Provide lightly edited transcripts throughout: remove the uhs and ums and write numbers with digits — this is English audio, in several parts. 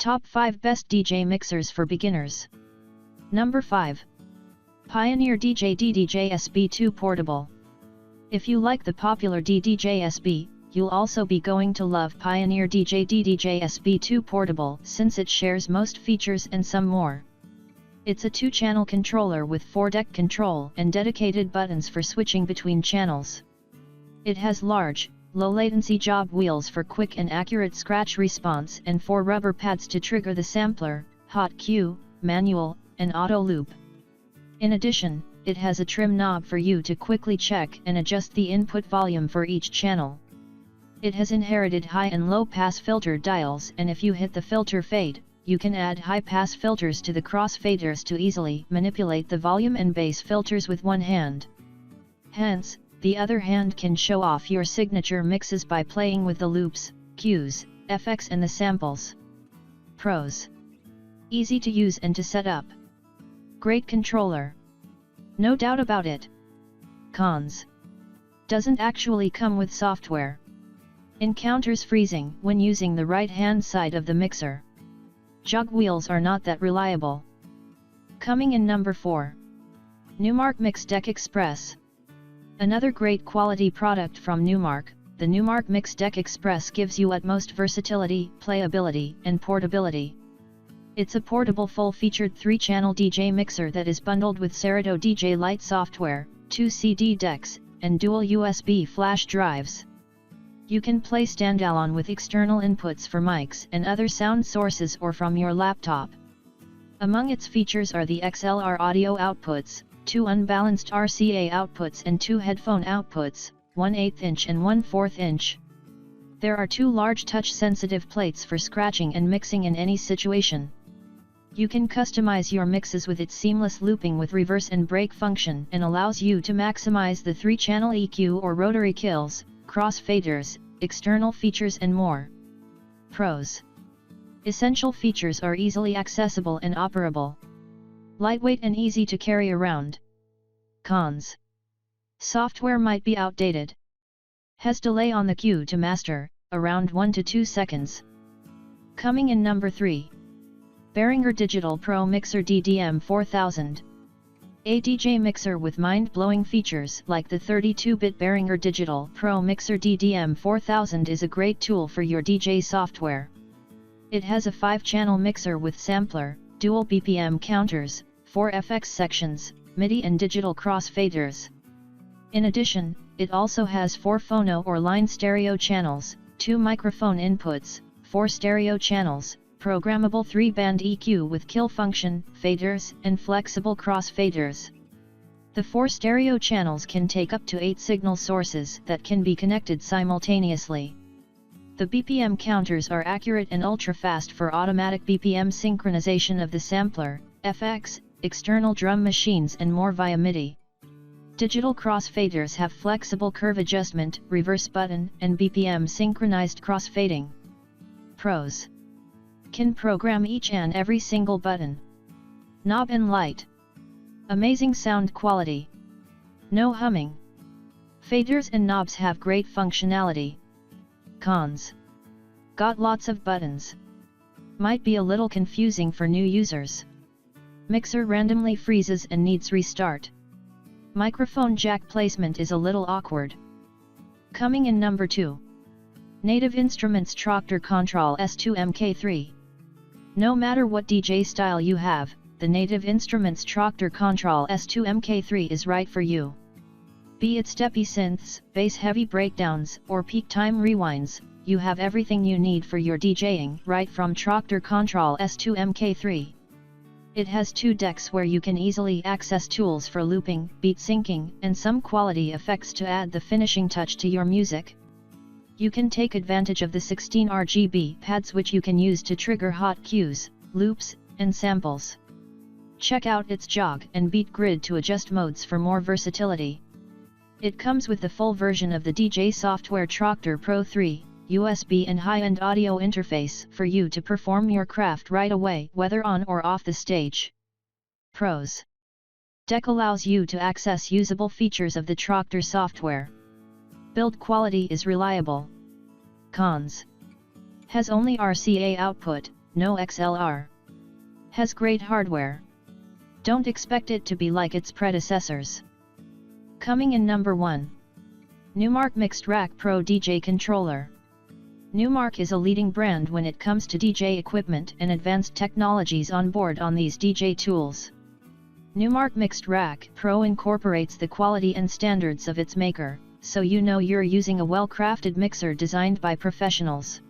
Top 5 Best DJ Mixers for Beginners. Number 5. Pioneer DDJ-SB2 Portable. If you like the popular DDJ-SB, you'll also be going to love Pioneer DDJ-SB2 Portable since it shares most features and some more. It's a 2-channel controller with 4-deck control and dedicated buttons for switching between channels. It has large, low-latency job wheels for quick and accurate scratch response and 4 rubber pads to trigger the sampler, hot cue, manual, and auto loop. In addition, it has a trim knob for you to quickly check and adjust the input volume for each channel. It has inherited high and low pass filter dials, and if you hit the filter fade, you can add high pass filters to the crossfaders to easily manipulate the volume and bass filters with one hand. Hence, the other hand can show off your signature mixes by playing with the loops, cues, effects and the samples. Pros: easy to use and to set up. Great controller. No doubt about it. Cons: doesn't actually come with software. Encounters freezing when using the right-hand side of the mixer. Jog wheels are not that reliable. Coming in number 4. Numark MixDeck Express. Another great quality product from Numark, the Numark MixDeck Express gives you utmost versatility, playability, and portability. It's a portable full-featured 3-channel DJ mixer that is bundled with Serato DJ Lite software, 2 CD decks, and dual USB flash drives. You can play standalone with external inputs for mics and other sound sources or from your laptop. Among its features are the XLR audio outputs, 2 unbalanced RCA outputs and 2 headphone outputs, 1/8 inch and 1/4 inch. There are 2 large touch-sensitive plates for scratching and mixing in any situation. You can customize your mixes with its seamless looping with reverse and break function and allows you to maximize the 3-channel EQ or rotary kills, crossfaders, external features and more. Pros: essential features are easily accessible and operable. Lightweight and easy to carry around. Cons: software might be outdated. Has delay on the cue to master, around 1 to 2 seconds. Coming in number 3. Behringer Digital Pro Mixer DDM 4000. A DJ mixer with mind-blowing features like the 32-bit Behringer Digital Pro Mixer DDM 4000 is a great tool for your DJ software. It has a 5-channel mixer with sampler, dual BPM counters, 4 FX sections, MIDI and digital crossfaders. In addition, it also has 4 phono or line stereo channels, 2 microphone inputs, 4 stereo channels, programmable 3-band EQ with kill function, faders, and flexible crossfaders. The 4 stereo channels can take up to 8 signal sources that can be connected simultaneously. The BPM counters are accurate and ultra-fast for automatic BPM synchronization of the sampler, FX, external drum machines and more via MIDI. Digital crossfaders have flexible curve adjustment, reverse button, and BPM synchronized crossfading. Pros: can program each and every single button, knob and light. Amazing sound quality. No humming. Faders and knobs have great functionality. Cons: got lots of buttons. Might be a little confusing for new users. Mixer randomly freezes and needs restart. Microphone jack placement is a little awkward. Coming in number 2. Native Instruments Traktor Kontrol S2 MK3. No matter what DJ style you have, the Native Instruments Traktor Kontrol S2 MK3 is right for you. Be it steppy synths, bass-heavy breakdowns, or peak time rewinds, you have everything you need for your DJing right from Traktor Kontrol S2 MK3. It has 2 decks where you can easily access tools for looping, beat syncing, and some quality effects to add the finishing touch to your music. You can take advantage of the 16 RGB pads which you can use to trigger hot cues, loops, and samples. Check out its jog and beat grid to adjust modes for more versatility. It comes with the full version of the DJ software Traktor Pro 3, USB and high-end audio interface for you to perform your craft right away whether on or off the stage. Pros: Deck allows you to access usable features of the Traktor software. Build quality is reliable. Cons: has only RCA output, no XLR. Has great hardware. Don't expect it to be like its predecessors. Coming in number 1. Numark Mixtrack Pro DJ Controller. Numark is a leading brand when it comes to DJ equipment and advanced technologies on board on these DJ tools. Numark Mixtrack Pro incorporates the quality and standards of its maker, so you know you're using a well-crafted mixer designed by professionals.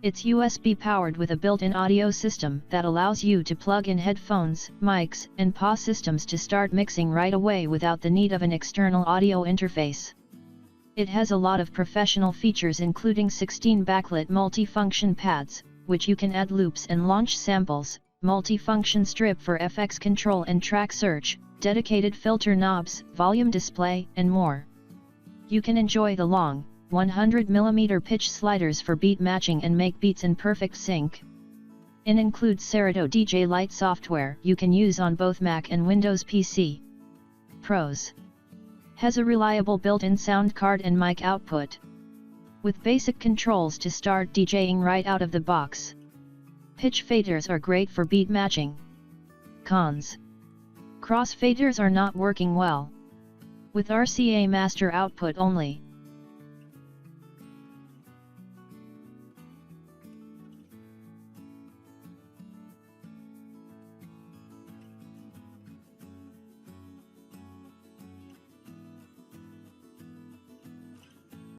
It's USB powered with a built-in audio system that allows you to plug in headphones, mics, and PA systems to start mixing right away without the need of an external audio interface. It has a lot of professional features including 16 backlit multi-function pads, which you can add loops and launch samples, multi-function strip for FX control and track search, dedicated filter knobs, volume display, and more. You can enjoy the long, 100mm pitch sliders for beat matching and make beats in perfect sync. It includes Serato DJ Lite software you can use on both Mac and Windows PC. Pros: has a reliable built-in sound card and mic output, with basic controls to start DJing right out of the box. Pitch faders are great for beat matching. Cons: cross faders are not working well. With RCA master output only,